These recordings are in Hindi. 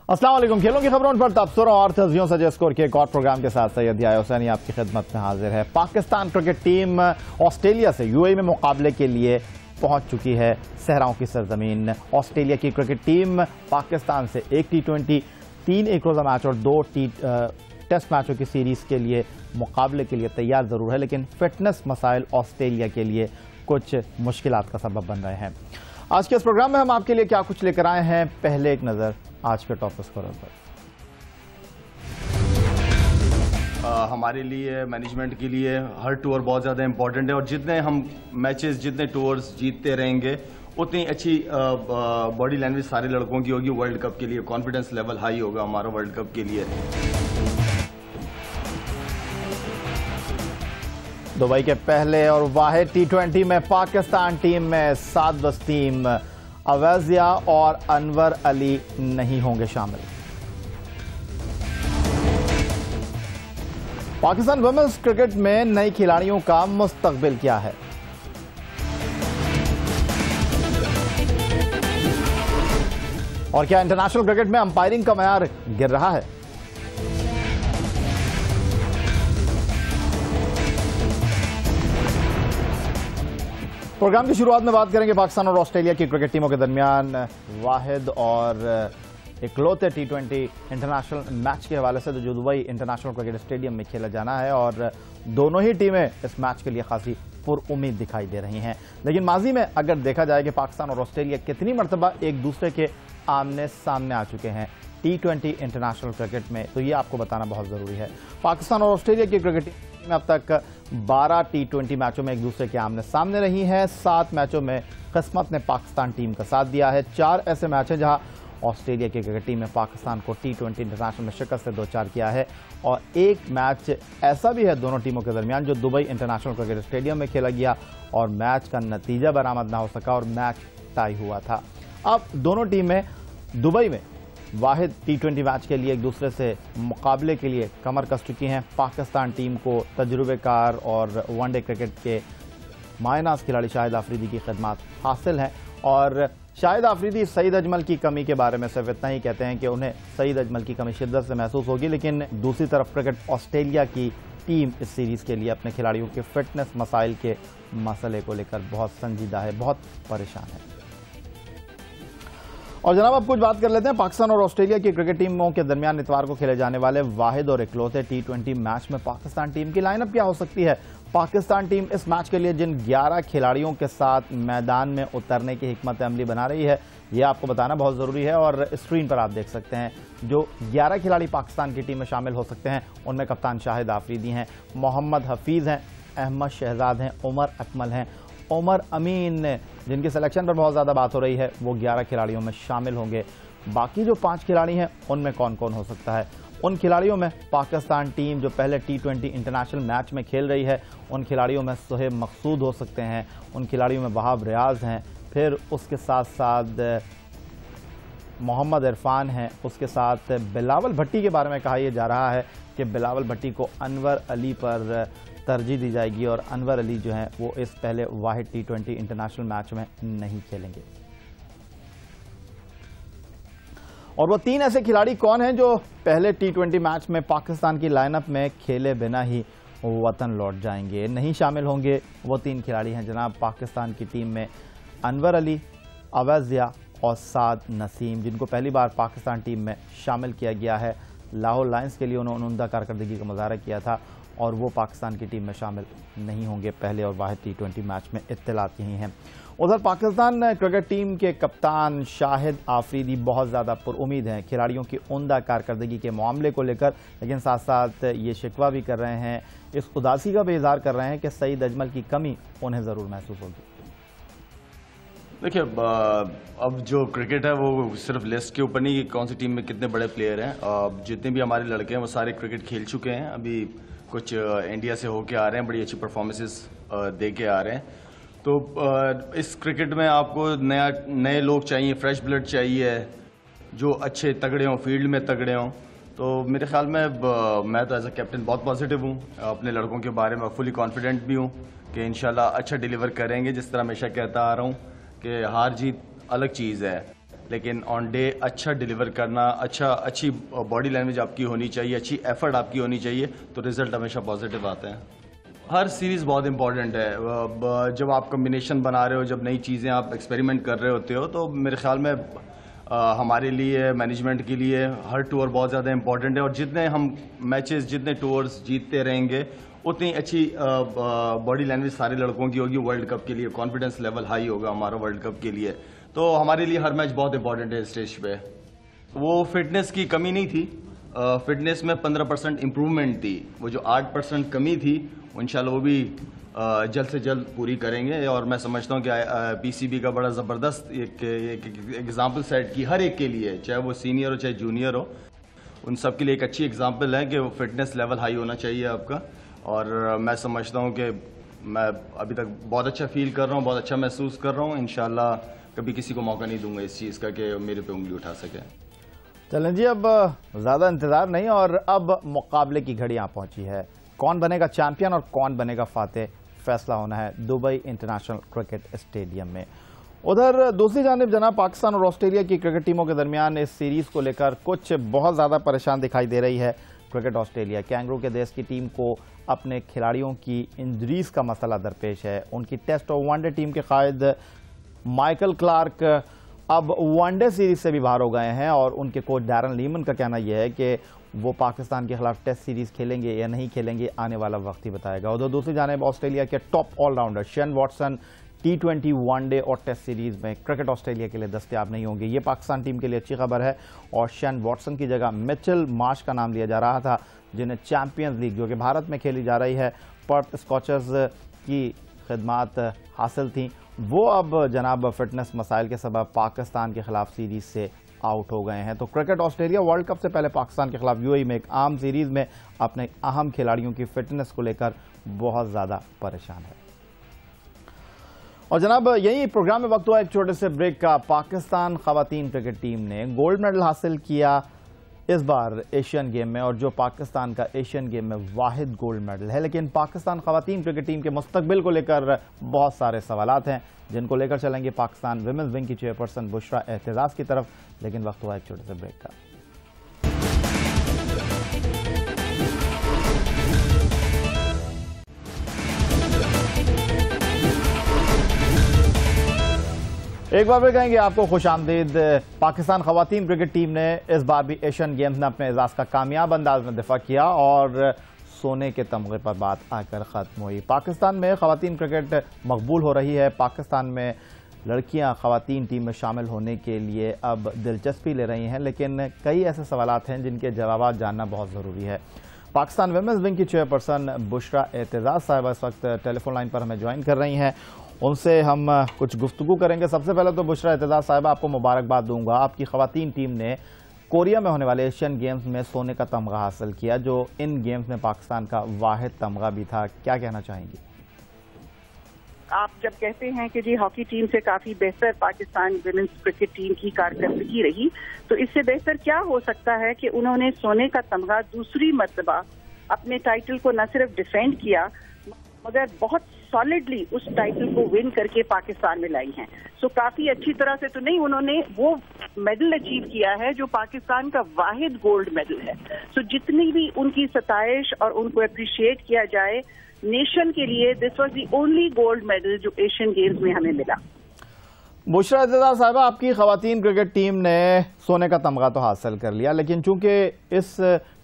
अस्सलाम वालेकुम। खेलों की खबरों पर तबसरों और तजियों से स्कोर के एक और प्रोग्राम के साथ सैयद याह्या हुसैनी आपकी खिदमत में हाजिर है। पाकिस्तान क्रिकेट टीम ऑस्ट्रेलिया से यूएई में मुकाबले के लिए पहुंच चुकी है सहराओं की सरजमीन। ऑस्ट्रेलिया की क्रिकेट टीम पाकिस्तान से एक टी20, 3 एक रोज़ा मैच और 2 टेस्ट मैचों की सीरीज के लिए मुकाबले के लिए तैयार जरूर है, लेकिन फिटनेस मसाइल ऑस्ट्रेलिया के लिए कुछ मुश्किलात का सबब बन रहे हैं। आज के इस प्रोग्राम में हम आपके लिए क्या कुछ लेकर आए हैं, पहले एक नजर आज के टॉप स्कोरर पर। हमारे लिए, मैनेजमेंट के लिए हर टूर बहुत ज़्यादा इंपॉर्टेंट है और जितने हम मैचेस, जितने टूर्स जीतते रहेंगे उतनी अच्छी बॉडी लैंग्वेज सारे लड़कों की होगी। वर्ल्ड कप के लिए कॉन्फिडेंस लेवल हाई होगा हमारा वर्ल्ड कप के लिए। दुबई के पहले और वाहिद टी20 में पाकिस्तान टीम में 7 वसीम, अवैजिया और अनवर अली नहीं होंगे शामिल। पाकिस्तान वुमेन्स क्रिकेट में नई खिलाड़ियों का मुस्तकबिल क्या है? और क्या इंटरनेशनल क्रिकेट में अंपायरिंग का मयार गिर रहा है? प्रोग्राम की शुरुआत में बात करेंगे पाकिस्तान और ऑस्ट्रेलिया की क्रिकेट टीमों के दरमियान वाहिद और इकलौते टी20 इंटरनेशनल मैच के हवाले से जो दुबई इंटरनेशनल क्रिकेट स्टेडियम में खेला जाना है, और दोनों ही टीमें इस मैच के लिए खासी पुरउम्मीद दिखाई दे रही हैं। लेकिन माजी में अगर देखा जाए कि पाकिस्तान और ऑस्ट्रेलिया कितनी मरतबा एक दूसरे के आमने सामने आ चुके हैं टी20 इंटरनेशनल क्रिकेट में, तो ये आपको बताना बहुत जरूरी है। पाकिस्तान और ऑस्ट्रेलिया की क्रिकेट टीम अब तक 12 टी20 मैचों में एक दूसरे के आमने सामने रही हैं। 7 मैचों में किस्मत ने पाकिस्तान टीम का साथ दिया है। 4 ऐसे मैच हैं जहां ऑस्ट्रेलिया की क्रिकेट टीम ने पाकिस्तान को टी20 इंटरनेशनल में शिकस्त से 2-4 किया है, और एक मैच ऐसा भी है दोनों टीमों के दरमियान जो दुबई इंटरनेशनल क्रिकेट स्टेडियम में खेला गया और मैच का नतीजा बरामद ना हो सका और मैच टाई हुआ था। अब दोनों टीमें दुबई में वाहिद टी20 मैच के लिए एक दूसरे से मुकाबले के लिए कमर कस चुकी हैं। पाकिस्तान टीम को तजुर्बेकार और वनडे क्रिकेट के मायनाज खिलाड़ी शाहिद आफरीदी की खिदमत हासिल हैं, और शाहिद आफरीदी सईद अजमल की कमी के बारे में सिर्फ इतना ही कहते हैं कि उन्हें सईद अजमल की कमी शिद्दत से महसूस होगी, लेकिन दूसरी तरफ क्रिकेट ऑस्ट्रेलिया की टीम इस सीरीज के लिए अपने खिलाड़ियों के फिटनेस मसाइल के मसले को लेकर बहुत संजीदा है, बहुत परेशान है। और जनाब अब कुछ बात कर लेते हैं पाकिस्तान और ऑस्ट्रेलिया की क्रिकेट टीमों के दरमियान इतवार को खेले जाने वाले वाहिद और इकलौते टी20 मैच में पाकिस्तान टीम की लाइनअप क्या हो सकती है। पाकिस्तान टीम इस मैच के लिए जिन 11 खिलाड़ियों के साथ मैदान में उतरने की हिकमत अमली बना रही है, यह आपको बताना बहुत जरूरी है। और स्क्रीन पर आप देख सकते हैं जो 11 खिलाड़ी पाकिस्तान की टीम में शामिल हो सकते हैं, उनमें कप्तान शाहिद आफरीदी हैं, मोहम्मद हफीज हैं, अहमद शहजाद हैं, उमर अकमल हैं, उमर अमीन, जिनकी सिलेक्शन पर बहुत ज़्यादा बात हो रही है, वो 11 खिलाड़ियों में शामिल होंगे। बाकी जो 5 खिलाड़ी हैं उनमें कौन कौन हो सकता है? उन खिलाड़ियों में पाकिस्तान टीम जो पहले टी20 इंटरनेशनल मैच में खेल रही है, उन खिलाड़ियों में सुहेब मकसूद हो सकते हैं, उन खिलाड़ियों में वहाब रियाज हैं, फिर उसके साथ साथ मोहम्मद इरफान हैं, उसके साथ बिलावल भट्टी के बारे में कहा यह जा रहा है कि बिलावल भट्टी को अनवर अली पर तरजीह दी जाएगी और अनवर अली जो हैं वो इस पहले वाहिद टी20 इंटरनेशनल मैच में नहीं खेलेंगे। और वो 3 ऐसे खिलाड़ी कौन हैं जो पहले टी20 मैच में पाकिस्तान की लाइनअप में खेले बिना ही वतन लौट जाएंगे, नहीं शामिल होंगे? वो 3 खिलाड़ी हैं जनाब पाकिस्तान की टीम में अनवर अली, अवैजिया और साद नसीम, जिनको पहली बार पाकिस्तान टीम में शामिल किया गया है। लाहौर लायंस के लिए उन्होंने उम्दा कारकर्दगी का मुजाहरा किया था और वो पाकिस्तान की टीम में शामिल नहीं होंगे पहले और वाहिद टी20 मैच में। इत्तलात यही हैं। उधर पाकिस्तान क्रिकेट टीम के कप्तान शाहिद आफरीदी बहुत ज़्यादा पुरउम्मीद हैं खिलाड़ियों की उम्दा कारकर्दगी के मामले को लेकर, लेकिन साथ साथ ये शिकवा भी कर रहे हैं, इस उदासी का भी इजहार कर रहे हैं कि सईद अजमल की कमी उन्हें ज़रूर महसूस होगी। देखिए, अब जो क्रिकेट है वो सिर्फ लिस्ट के ऊपर नहीं, कौन सी टीम में कितने बड़े प्लेयर हैं। जितने भी हमारे लड़के हैं वो सारे क्रिकेट खेल चुके हैं, अभी कुछ इंडिया से होके आ रहे हैं, बड़ी अच्छी परफॉर्मेंसेस दे के आ रहे हैं। तो इस क्रिकेट में आपको नए लोग चाहिए, फ्रेश ब्लड चाहिए, जो अच्छे तगड़े हों, फील्ड में तगड़े हों। तो मेरे ख्याल में मैं तो एज अ कैप्टन बहुत पॉजिटिव हूँ, अपने लड़कों के बारे में फुली कॉन्फिडेंट भी हूँ कि इंशाल्लाह अच्छा डिलीवर करेंगे। जिस तरह हमेशा कहता आ रहा हूँ कि हार जीत अलग चीज़ है, लेकिन ऑन डे अच्छा डिलीवर करना, अच्छी बॉडी लैंग्वेज आपकी होनी चाहिए, अच्छी एफर्ट आपकी होनी चाहिए, तो रिजल्ट हमेशा पॉजिटिव आते हैं। हर सीरीज़ बहुत इंपॉर्टेंट है। जब आप कम्बिनेशन बना रहे हो, जब नई चीज़ें आप एक्सपेरिमेंट कर रहे होते हो, तो मेरे ख्याल में हमारे लिए, मैनेजमेंट के लिए हर टूर बहुत ज़्यादा इंपॉर्टेंट है। और जितने हम मैचेस, जितने टूर्स जीतते रहेंगे, उतनी अच्छी बॉडी लैंग्वेज सारे लड़कों की होगी वर्ल्ड कप के लिए, कॉन्फिडेंस लेवल हाई होगा हमारा वर्ल्ड कप के लिए। तो हमारे लिए हर मैच बहुत इंपॉर्टेंट है स्टेज पे। वो फिटनेस की कमी नहीं थी, फिटनेस में 15% इम्प्रूवमेंट थी। वो जो 8% कमी थी, इंशाल्लाह वो भी जल्द से जल्द पूरी करेंगे। और मैं समझता हूँ कि पीसीबी का बड़ा ज़बरदस्त एक एग्जाम्पल सेट की हर एक के लिए, चाहे वो सीनियर हो चाहे जूनियर हो, उन सब के लिए एक अच्छी एग्जाम्पल है कि वो फिटनेस लेवल हाई होना चाहिए आपका। और मैं समझता हूँ कि मैं अभी तक बहुत अच्छा फील कर रहा हूँ, बहुत अच्छा महसूस कर रहा हूँ। इंशाल्लाह कभी किसी को मौका नहीं दूंगा इस चीज़ का कि मेरे पे उंगली उठा सके। चलें जी, अब ज़्यादा इंतज़ार नहीं और अब मुकाबले की घड़ी यहाँ पहुंची है। कौन बनेगा चैंपियन और कौन बनेगा फातेह, फैसला होना है दुबई इंटरनेशनल क्रिकेट स्टेडियम में। उधर दूसरी जानिब जनाब, पाकिस्तान और ऑस्ट्रेलिया की क्रिकेट टीमों के दरमियान इस सीरीज को लेकर कुछ बहुत ज़्यादा परेशान दिखाई दे रही है क्रिकेट ऑस्ट्रेलिया। कैंगरू के देश की टीम को अपने खिलाड़ियों की इंजरीज का मसला दरपेश है। उनकी टेस्ट और वनडे टीम के कायद माइकल क्लार्क अब वनडे सीरीज से भी बाहर हो गए हैं और उनके कोच डैरन लीमन का कहना यह है कि वो पाकिस्तान के खिलाफ टेस्ट सीरीज खेलेंगे या नहीं खेलेंगे, आने वाला वक्त ही बताएगा। उधर दूसरी जानिब ऑस्ट्रेलिया के top allrounder Shane Watson T20 one day और टेस्ट सीरीज में क्रिकेट ऑस्ट्रेलिया के लिए दस्तयाब नहीं होंगे। ये पाकिस्तान टीम के लिए अच्छी खबर है। और शेन वॉटसन की जगह मिचेल मार्श का नाम लिया जा रहा था, जिन्हें चैंपियंस लीग जो कि भारत में खेली जा रही है, पर्थ स्कॉचर्स की खिदमात हासिल थी। वो अब जनाब फिटनेस मसाइल के सबब पाकिस्तान के खिलाफ सीरीज से आउट हो गए हैं। तो क्रिकेट ऑस्ट्रेलिया वर्ल्ड कप से पहले पाकिस्तान के खिलाफ यूएई में एक आम सीरीज में अपने अहम खिलाड़ियों की फिटनेस को लेकर बहुत ज्यादा परेशान है। और जनाब, यही प्रोग्राम में वक्त हुआ एक छोटे से ब्रेक का। पाकिस्तान खवातीन क्रिकेट टीम ने गोल्ड मेडल हासिल किया इस बार एशियन गेम में, और जो पाकिस्तान का एशियन गेम में वाहिद गोल्ड मेडल है। लेकिन पाकिस्तान खवातीन क्रिकेट टीम के मुस्तकबिल को लेकर बहुत सारे सवालात हैं, जिनको लेकर चलेंगे पाकिस्तान विमेंस विंग की चेयरपर्सन बुशरा एतजाज़ की तरफ। लेकिन वक्त हुआ एक छोटे से ब्रेक का। एक बार फिर कहेंगे आपको खुश आमदीद। पाकिस्तान खवातीन क्रिकेट टीम ने इस बार भी एशियन गेम्स में अपने एजाज का कामयाब अंदाज में दिफा किया और सोने के तमगे पर बात आकर खत्म हुई। पाकिस्तान में खवातीन क्रिकेट मकबूल हो रही है। पाकिस्तान में लड़कियां खवातीन टीम में शामिल होने के लिए अब दिलचस्पी ले रही हैं, लेकिन कई ऐसे सवालात हैं जिनके जवाब जानना बहुत ज़रूरी है। पाकिस्तान विमेंस विंग की चेयरपर्सन बुशरा एतजाज़ साहिबा इस वक्त टेलीफोन लाइन पर हमें ज्वाइन कर रही हैं। उनसे हम कुछ गुफ्तगू करेंगे। सबसे पहले तो बुशरा एतजाज़ साहिबा, आपको मुबारकबाद दूंगा। आपकी खवातीन टीम ने कोरिया में होने वाले एशियन गेम्स में सोने का तमगा हासिल किया, जो इन गेम्स में पाकिस्तान का वाहिद तमगा भी था। क्या कहना चाहेंगी? आप जब कहते हैं कि जी हॉकी टीम से काफी बेहतर पाकिस्तान विमेंस क्रिकेट टीम की कारकर्दगी रही, तो इससे बेहतर क्या हो सकता है कि उन्होंने सोने का तमगा दूसरी मर्तबा अपने टाइटल को न सिर्फ डिफेंड किया, मगर बहुत सॉलिडली उस टाइटल को विन करके पाकिस्तान में लाई हैं। सो काफी अच्छी तरह से तो नहीं, उन्होंने वो मेडल अचीव किया है जो पाकिस्तान का वाहिद गोल्ड मेडल है। सो जितनी भी उनकी सताइश और उनको अप्रिशिएट किया जाए, नेशन के लिए this was the only gold medal जो एशियन गेम्स में हमें मिला। बुशरा एतजाज़ साहिबा, आपकी खवातीन क्रिकेट टीम ने सोने का तमगा तो हासिल कर लिया, लेकिन चूंकि इस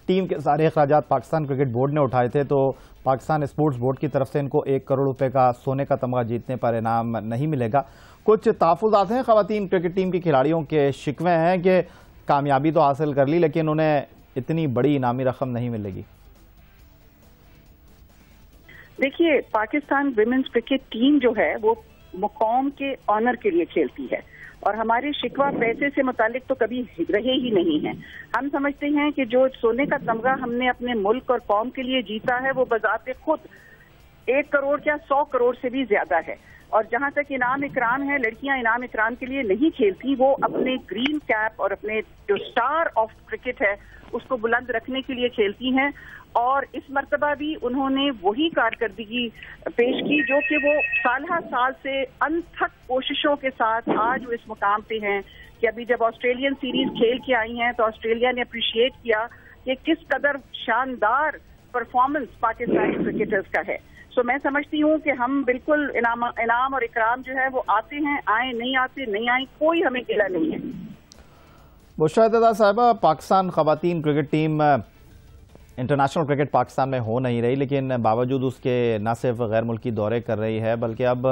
टीम के सारे अखराजात पाकिस्तान क्रिकेट बोर्ड ने उठाए थे, तो पाकिस्तान स्पोर्ट्स बोर्ड की तरफ से इनको 1 करोड़ रुपए का सोने का तमगा जीतने पर इनाम नहीं मिलेगा। कुछ तहफ़्फ़ुज़ात हैं खवातीन क्रिकेट टीम के खिलाड़ियों के, शिकवे हैं कि कामयाबी तो हासिल कर ली लेकिन उन्हें इतनी बड़ी इनामी रकम नहीं मिलेगी। देखिए, पाकिस्तान विमेंस क्रिकेट टीम जो है वो कौम के ऑनर के लिए खेलती है और हमारे शिकवा पैसे से मुतालिक तो कभी रहे ही नहीं है। हम समझते हैं कि जो सोने का तमगा हमने अपने मुल्क और कौम के लिए जीता है, वो बजाते खुद 1 करोड़ क्या 100 करोड़ से भी ज्यादा है। और जहां तक इनाम इकराम है, लड़कियां इनाम इकराम के लिए नहीं खेलती, वो अपने ग्रीन कैप और अपने जो स्टार ऑफ क्रिकेट है उसको बुलंद रखने के लिए खेलती हैं। और इस मर्तबा भी उन्होंने वही कारकर्दगी पेश की जो कि वो साल से अनथक कोशिशों के साथ आज वो इस मुकाम पे हैं कि अभी जब ऑस्ट्रेलियन सीरीज खेल के आई हैं तो ऑस्ट्रेलिया ने अप्रिशिएट किया कि किस कदर शानदार परफॉर्मेंस पाकिस्तानी क्रिकेटर्स का है। सो मैं समझती हूँ कि हम बिल्कुल इनाम और इकराम जो है वो आते हैं, आए नहीं आते नहीं आए, कोई हमें गिला नहीं है। बुशरा इत्तेदार साहिबा, पाकिस्तान खवातीन cricket team international cricket Pakistan में हो नहीं रही, लेकिन बावजूद उसके न सिर्फ गैर मुल्की दौरे कर रही है बल्कि अब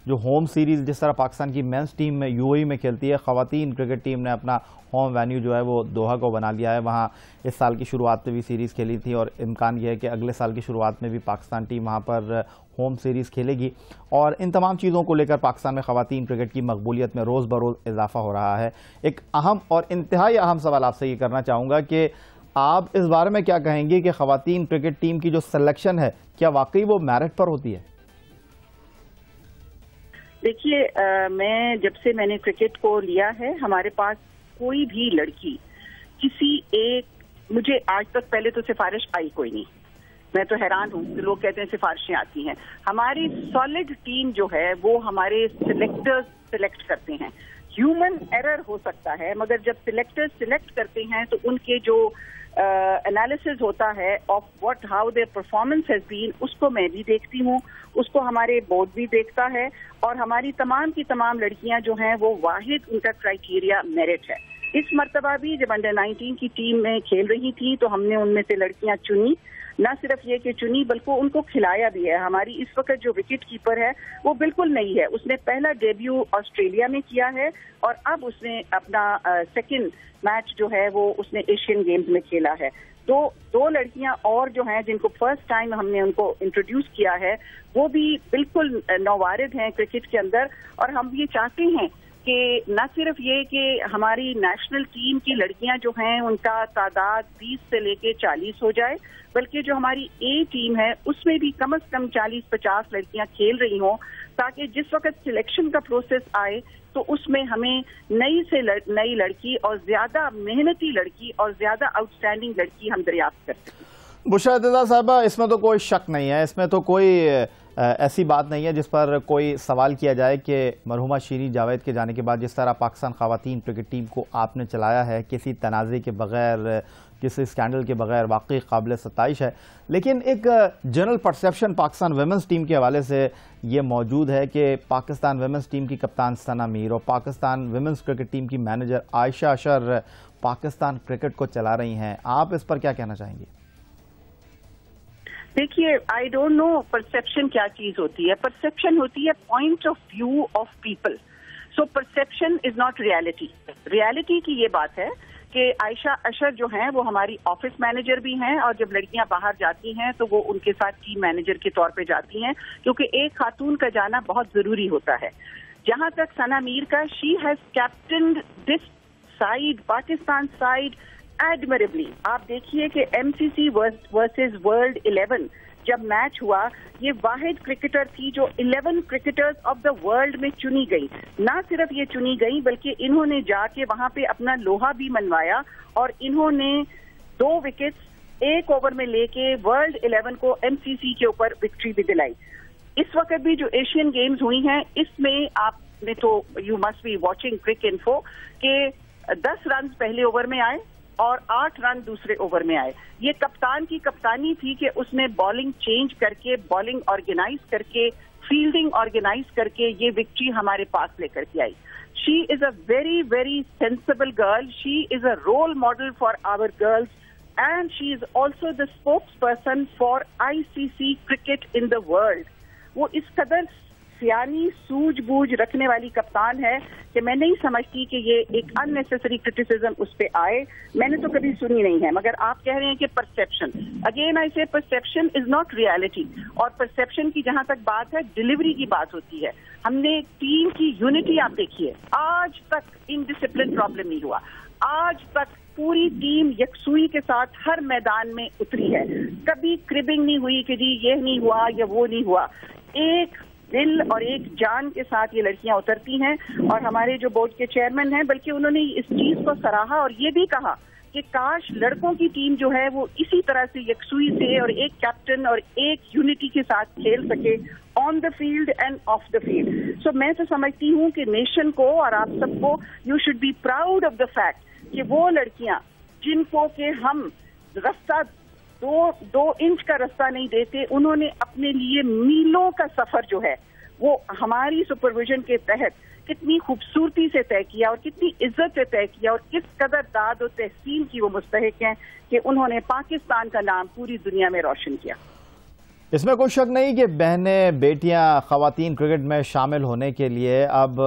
जो होम सीरीज जिस तरह पाकिस्तान की मेंस टीम में यूएई में खेलती है, खवातीन क्रिकेट टीम ने अपना होम वेन्यू जो है वो दोहा को बना लिया है। वहाँ इस साल की शुरुआत में भी सीरीज़ खेली थी और इम्कान यह है कि अगले साल की शुरुआत में भी पाकिस्तान टीम वहाँ पर होम सीरीज़ खेलेगी। और इन तमाम चीज़ों को लेकर पाकिस्तान में खवातीन क्रिकेट की मकबूलियत में रोज़ बरोज़ इजाफा हो रहा है। एक अहम और इंतहाई अहम सवाल आपसे ये करना चाहूँगा कि आप इस बारे में क्या कहेंगे कि खवातीन क्रिकेट टीम की जो सिलेक्शन है क्या वाकई वो मेरिट पर होती है? देखिए, मैंने क्रिकेट को लिया है, हमारे पास कोई भी लड़की किसी एक, मुझे आज तक पहले तो सिफारिश आई कोई नहीं। मैं तो हैरान हूँ कि लोग कहते हैं सिफारिशें आती हैं। हमारी सॉलिड टीम जो है वो हमारे सिलेक्टर्स सिलेक्ट करते हैं। ह्यूमन एरर हो सकता है, मगर जब सिलेक्टर्स सिलेक्ट करते हैं तो उनके जो एनालिसिस होता है of how their performance has been, उसको मैं भी देखती हूँ, उसको हमारे बोर्ड भी देखता है। और हमारी तमाम की तमाम लड़कियां जो हैं वो वाहिद उनका क्राइटेरिया मेरिट है। इस मर्तबा भी जब अंडर 19 की टीम में खेल रही थी तो हमने उनमें से लड़कियां चुनी, न सिर्फ ये कि चुनी बल्कि उनको खिलाया भी है। हमारी इस वक्त जो विकेट कीपर है वो बिल्कुल नई है, उसने पहला डेब्यू ऑस्ट्रेलिया में किया है और अब उसने अपना सेकंड मैच जो है वो उसने एशियन गेम्स में खेला है। दो लड़कियां और जो हैं जिनको फर्स्ट टाइम हमने उनको इंट्रोड्यूस किया है वो भी बिल्कुल नौवारिद हैं क्रिकेट के अंदर। और हम ये चाहते हैं कि न सिर्फ ये कि हमारी नेशनल टीम की लड़कियां जो हैं उनका तादाद 20 से लेके 40 हो जाए, बल्कि जो हमारी ए टीम है उसमें भी कम से कम 40-50 लड़कियां खेल रही हों, ताकि जिस वक्त सिलेक्शन का प्रोसेस आए तो उसमें हमें नई लड़की और ज्यादा मेहनती लड़की और ज्यादा आउटस्टैंडिंग लड़की हम दरियाफ्त कर सकें। बुशरा इत्तेदार साहिबा, इसमें तो कोई शक नहीं है, इसमें तो कोई ऐसी बात नहीं है जिस पर कोई सवाल किया जाए कि मरहुमा शीरीन जावेद के जाने के बाद जिस तरह पाकिस्तान खवातीन क्रिकेट टीम को आपने चलाया है किसी तनाज़े के बगैर, किसी स्कैंडल के बगैर, वाकई काबिल सताइश है। लेकिन एक general perception Pakistan women's team के हवाले से ये मौजूद है कि पाकिस्तान वुमेंस टीम की कप्तान सना मीर और पाकिस्तान वुमेंस क्रिकेट टीम की मैनेजर आयशा अशर पाकिस्तान क्रिकेट को चला रही हैं। आप इस पर क्या कहना चाहेंगे? देखिए, आई डोंट नो परसेप्शन क्या चीज होती है। परसेप्शन होती है point of view of people. So perception is not reality. Reality की ये बात है कि आयशा अशर जो हैं वो हमारी ऑफिस मैनेजर भी हैं और जब लड़कियां बाहर जाती हैं तो वो उनके साथ टीम मैनेजर के तौर पे जाती हैं, क्योंकि एक खातून का जाना बहुत जरूरी होता है। जहां तक सना मीर का, she has captained this side, Pakistan side admirably. आप देखिए कि एमसीसी वर्सेस वर्ल्ड 11 जब मैच हुआ, ये वाहिद क्रिकेटर थी जो 11 क्रिकेटर्स ऑफ द वर्ल्ड में चुनी गई। ना सिर्फ ये चुनी गई बल्कि इन्होंने जाके वहां पे अपना लोहा भी मनवाया और इन्होंने 2 विकेट्स 1 ओवर में लेके वर्ल्ड 11 को एमसीसी के ऊपर विक्ट्री भी दिलाई। इस वक्त भी जो एशियन गेम्स हुई हैं इसमें आपने तो you must be watching Cricinfo के 10 रन पहले ओवर में आए और 8 रन दूसरे ओवर में आए। ये कप्तान की कप्तानी थी कि उसने बॉलिंग चेंज करके, बॉलिंग ऑर्गेनाइज करके, फील्डिंग ऑर्गेनाइज करके ये विक्ट्री हमारे पास लेकर के आई। She is a very very sensible girl, she is a role model for our girls and she is also the spokesperson for ICC cricket in the world. वो इस कदर सियानी सूझबूझ रखने वाली कप्तान है कि मैं नहीं समझती कि ये एक अननेसेसरी क्रिटिसिज्म उस पे आए। मैंने तो कभी सुनी नहीं है, मगर आप कह रहे हैं कि परसेप्शन, अगेन आई से परसेप्शन इज नॉट रियलिटी। और परसेप्शन की जहां तक बात है, डिलीवरी की बात होती है। हमने टीम की यूनिटी आप देखिए, आज तक इनडिसिप्लिन प्रॉब्लम नहीं हुआ, आज तक पूरी टीम यकसुई के साथ हर मैदान में उतरी है, कभी क्रिबिंग नहीं हुई कि जी ये नहीं हुआ या वो नहीं हुआ। एक दिल और एक जान के साथ ये लड़कियां उतरती हैं। और हमारे जो बोर्ड के चेयरमैन हैं, बल्कि उन्होंने इस चीज को सराहा और ये भी कहा कि काश लड़कों की टीम जो है वो इसी तरह से यकसुई से और एक कैप्टन और एक यूनिटी के साथ खेल सके on the field and off the field. So मैं तो समझती हूँ कि नेशन को और आप सबको you should be proud of the fact कि वो लड़कियां जिनको के हम रास्ता दो इंच का रास्ता नहीं देते, उन्होंने अपने लिए मीलों का सफर जो है वो हमारी सुपरविजन के तहत कितनी खूबसूरती से तय किया और कितनी इज्जत से तय किया और किस कदर दाद और तहसीन की वो मुस्तहिक हैं कि उन्होंने पाकिस्तान का नाम पूरी दुनिया में रोशन किया। इसमें कोई शक नहीं कि बहनें बेटियां खवातीन क्रिकेट में शामिल होने के लिए अब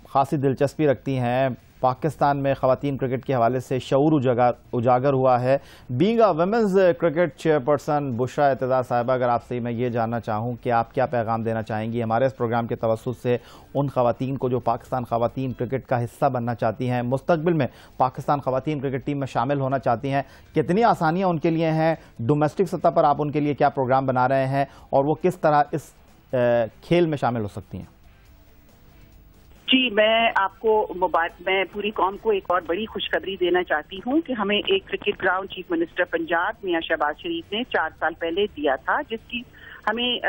खासी दिलचस्पी रखती हैं। पाकिस्तान में खवातीन क्रिकेट के हवाले से शऊर उजागर हुआ है। Being a women's cricket chairperson Bushra Aitzaz साहिबा, अगर आपसे मैं ये जानना चाहूँ कि आप क्या पैगाम देना चाहेंगी हमारे इस प्रोग्राम के तवस्सुत से उन खवातीन को जो पाकिस्तान खवातीन क्रिकेट का हिस्सा बनना चाहती हैं, मुस्तकबिल में पाकिस्तान खवातीन क्रिकेट टीम में शामिल होना चाहती हैं, कितनी आसानियाँ उनके लिए हैं? डोमेस्टिक सतह पर आप उनके लिए क्या प्रोग्राम बना रहे हैं और वो किस तरह इस खेल में शामिल हो सकती हैं? जी, मैं पूरी कौम को एक और बड़ी खुशखबरी देना चाहती हूँ कि हमें एक cricket ground chief minister Punjab मियां शहबाज शरीफ ने 4 साल पहले दिया था, जिसकी हमें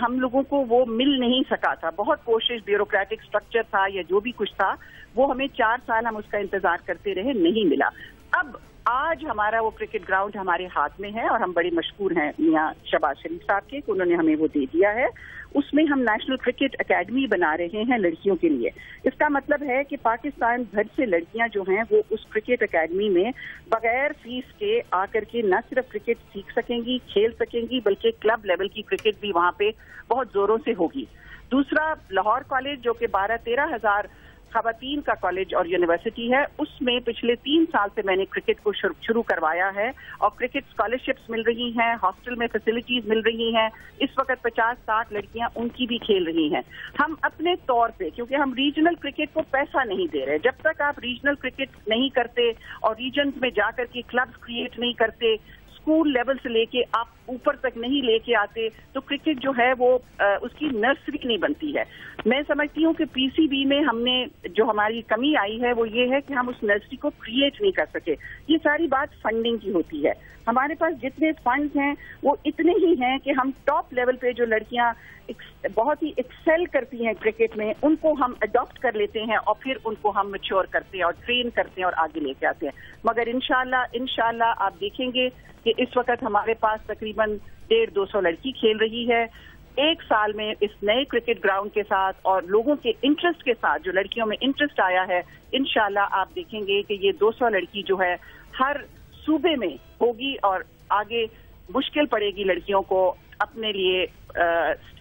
हम लोगों को वो मिल नहीं सका था। बहुत कोशिश, ब्यूरोक्रेटिक स्ट्रक्चर था या जो भी कुछ था, वो हमें 4 साल हम उसका इंतजार करते रहे, नहीं मिला। अब आज हमारा वो क्रिकेट ग्राउंड हमारे हाथ में है और हम बड़े मशहूर हैं मियां शहबाज शरीफ साहब के कि उन्होंने हमें वो दे दिया है। उसमें हम नेशनल क्रिकेट एकेडमी बना रहे हैं लड़कियों के लिए। इसका मतलब है कि पाकिस्तान भर से लड़कियां जो हैं वो उस क्रिकेट एकेडमी में बगैर फीस के आकर के न सिर्फ क्रिकेट सीख सकेंगी, खेल सकेंगी, बल्कि क्लब लेवल की क्रिकेट भी वहां पे बहुत जोरों से होगी। दूसरा, लाहौर कॉलेज जो कि 12-13 हजार खवातीन का कॉलेज और यूनिवर्सिटी है, उसमें पिछले 3 साल से मैंने क्रिकेट को शुरू करवाया है और क्रिकेट स्कॉलरशिप्स मिल रही हैं, हॉस्टल में फैसिलिटीज मिल रही हैं। इस वक्त 50-60 लड़कियां उनकी भी खेल रही हैं। हम अपने तौर पे, क्योंकि हम रीजनल क्रिकेट को पैसा नहीं दे रहे, जब तक आप रीजनल क्रिकेट नहीं करते और रीजन में जाकर के क्लब्स क्रिएट नहीं करते, स्कूल लेवल से लेके आप ऊपर तक नहीं लेके आते, तो क्रिकेट जो है वो उसकी नर्सरी नहीं बनती है। मैं समझती हूँ कि पीसीबी में हमने जो हमारी कमी आई है वो ये है कि हम उस नर्सरी को क्रिएट नहीं कर सके। ये सारी बात फंडिंग की होती है। हमारे पास जितने फंड्स हैं वो इतने ही हैं कि हम टॉप लेवल पे जो लड़कियां बहुत ही एक्सेल करती हैं क्रिकेट में, उनको हम अडॉप्ट कर लेते हैं और फिर उनको हम मैच्योर करते हैं और ट्रेन करते हैं और आगे लेके आते हैं। मगर इंशाल्लाह आप देखेंगे कि इस वक्त हमारे पास तकरीबन 150-200 लड़की खेल रही है। 1 साल में इस नए क्रिकेट ग्राउंड के साथ और लोगों के इंटरेस्ट के साथ, जो लड़कियों में इंटरेस्ट आया है, इंशाल्लाह आप देखेंगे कि ये 200 लड़की जो है हर सूबे में होगी और आगे मुश्किल पड़ेगी लड़कियों को अपने लिए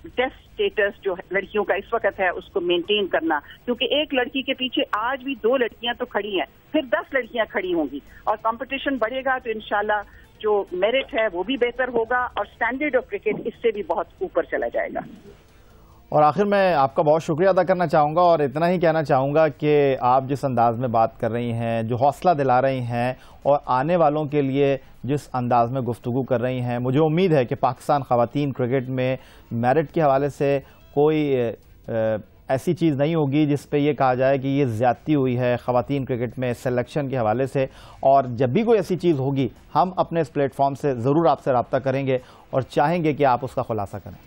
टेस्ट स्टेटस जो लड़कियों का इस वक्त है उसको मेंटेन करना, क्योंकि एक लड़की के पीछे आज भी 2 लड़कियां तो खड़ी हैं, फिर 10 लड़कियां खड़ी होंगी और कंपटीशन बढ़ेगा तो इंशाल्लाह जो मेरिट है वो भी बेहतर होगा और स्टैंडर्ड ऑफ क्रिकेट इससे भी बहुत ऊपर चला जाएगा। और आखिर में आपका बहुत शुक्रिया अदा करना चाहूँगा और इतना ही कहना चाहूँगा कि आप जिस अंदाज में बात कर रही हैं, जो हौसला दिला रही हैं और आने वालों के लिए जिस अंदाज में गुफ्तगू कर रही हैं, मुझे उम्मीद है कि पाकिस्तान ख़वातीन क्रिकेट में मेरिट के हवाले से कोई ऐसी चीज़ नहीं होगी जिस पे ये कहा जाए कि ये ज़्यादती हुई है ख़वातीन क्रिकेट में सिलेक्शन के हवाले से। और जब भी कोई ऐसी चीज़ होगी हम अपने इस प्लेटफॉर्म से ज़रूर आपसे रब्ता करेंगे और चाहेंगे कि आप उसका खुलासा करें।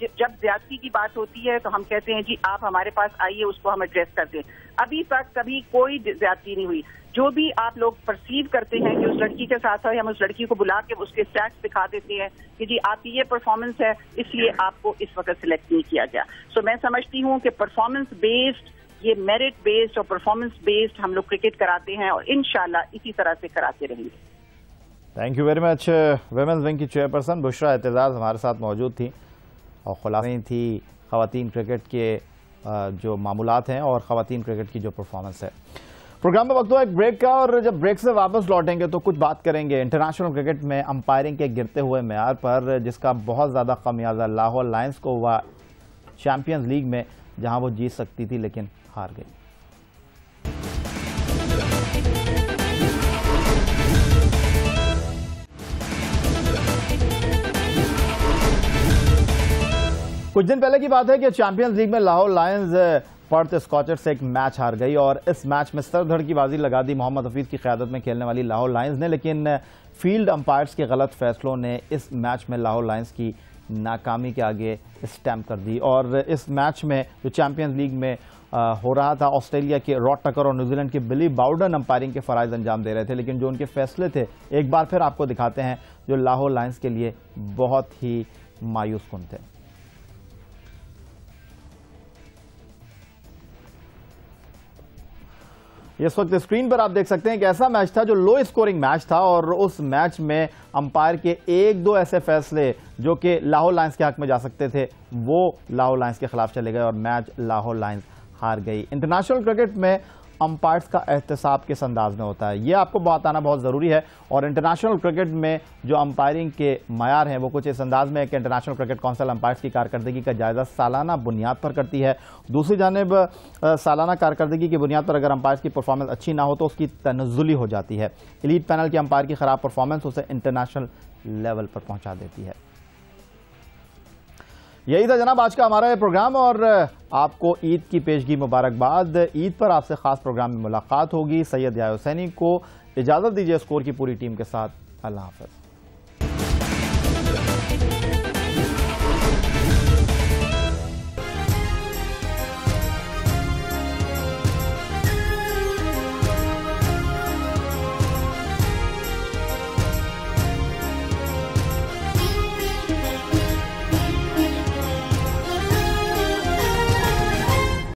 जब ज्यादती की बात होती है तो हम कहते हैं जी आप हमारे पास आइए, उसको हम एड्रेस करते हैं। अभी तक कभी कोई ज्यादती नहीं हुई। जो भी आप लोग परसीव करते हैं कि उस लड़की के साथ है, हम उस लड़की को बुला के उसके स्टैट्स दिखा देते हैं कि जी आपकी ये परफॉर्मेंस है इसलिए आपको इस वक्त सिलेक्ट नहीं किया गया। सो मैं समझती हूँ कि परफॉर्मेंस बेस्ड, ये मेरिट बेस्ड और परफॉर्मेंस बेस्ड हम लोग क्रिकेट कराते हैं और इंशाल्लाह इसी तरह से कराते रहेंगे। Thank you very much. Women's wing की चेयरपर्सन बुशरा एतजाज हमारे साथ मौजूद थी। और खुलासा थी ख़वातीन क्रिकेट के जो मामूलात हैं और ख़वातीन क्रिकेट की जो परफॉर्मेंस है। प्रोग्राम में वक्त हुआ एक ब्रेक का, और जब ब्रेक से वापस लौटेंगे तो कुछ बात करेंगे इंटरनेशनल क्रिकेट में अंपायरिंग के गिरते हुए मेयार पर, जिसका बहुत ज़्यादा खमियाजा लाहौर लायंस को हुआ चैंपियंस लीग में, जहां वो जीत सकती थी लेकिन हार गई। कुछ दिन पहले की बात है कि चैंपियंस लीग में लाहौर लायंस पर्थ स्कॉचर्स से एक मैच हार गई, और इस मैच में सरधड़ की बाजी लगा दी मोहम्मद हफीज की क़यादत में खेलने वाली लाहौर लायंस ने, लेकिन फील्ड अंपायर्स के गलत फैसलों ने इस मैच में लाहौर लायंस की नाकामी के आगे स्टैम्प कर दी। और इस मैच में जो चैंपियंस लीग में हो रहा था, ऑस्ट्रेलिया के रॉड टकर और न्यूजीलैंड के बिली बाउडन अंपायरिंग के फ़राइज़ अंजाम दे रहे थे, लेकिन जो उनके फैसले थे एक बार फिर आपको दिखाते हैं जो लाहौर लायंस के लिए बहुत ही मायूस कुन थे। इस वक्त स्क्रीन पर आप देख सकते हैं कि ऐसा मैच था जो लो स्कोरिंग मैच था, और उस मैच में अंपायर के एक दो ऐसे फैसले जो कि लाहौर लायंस के हक में जा सकते थे वो लाहौर लायंस के खिलाफ चले गए और मैच लाहौर लायंस हार गई। इंटरनेशनल क्रिकेट में अंपायर्स का एहतसाब किस अंदाज में होता है, ये आपको बताना बहुत ज़रूरी है। और इंटरनेशनल क्रिकेट में जो अंपायरिंग के मयार हैं वो कुछ इस अंदाज में है कि इंटरनेशनल क्रिकेट काउंसिल अंपायर्स की कारकर्दगी का जायज़ा सालाना बुनियाद पर करती है। दूसरी जानिब सालाना कारकर्दगी की बुनियाद पर अगर अंपायर्स की परफॉर्मेंस अच्छी ना हो तो उसकी तनज़्ज़ुली हो जाती है। एलीट पैनल के अंपायर की ख़राब परफॉर्मेंस उसे इंटरनेशनल लेवल पर पहुँचा देती है। यही था जनाब आज का हमारा ये प्रोग्राम, और आपको ईद की पेशगी मुबारकबाद। ईद पर आपसे खास प्रोग्राम में मुलाकात होगी। सैयद याहिया हुसैनी को इजाज़त दीजिए स्कोर की पूरी टीम के साथ। अल्लाह हाफ़िज़।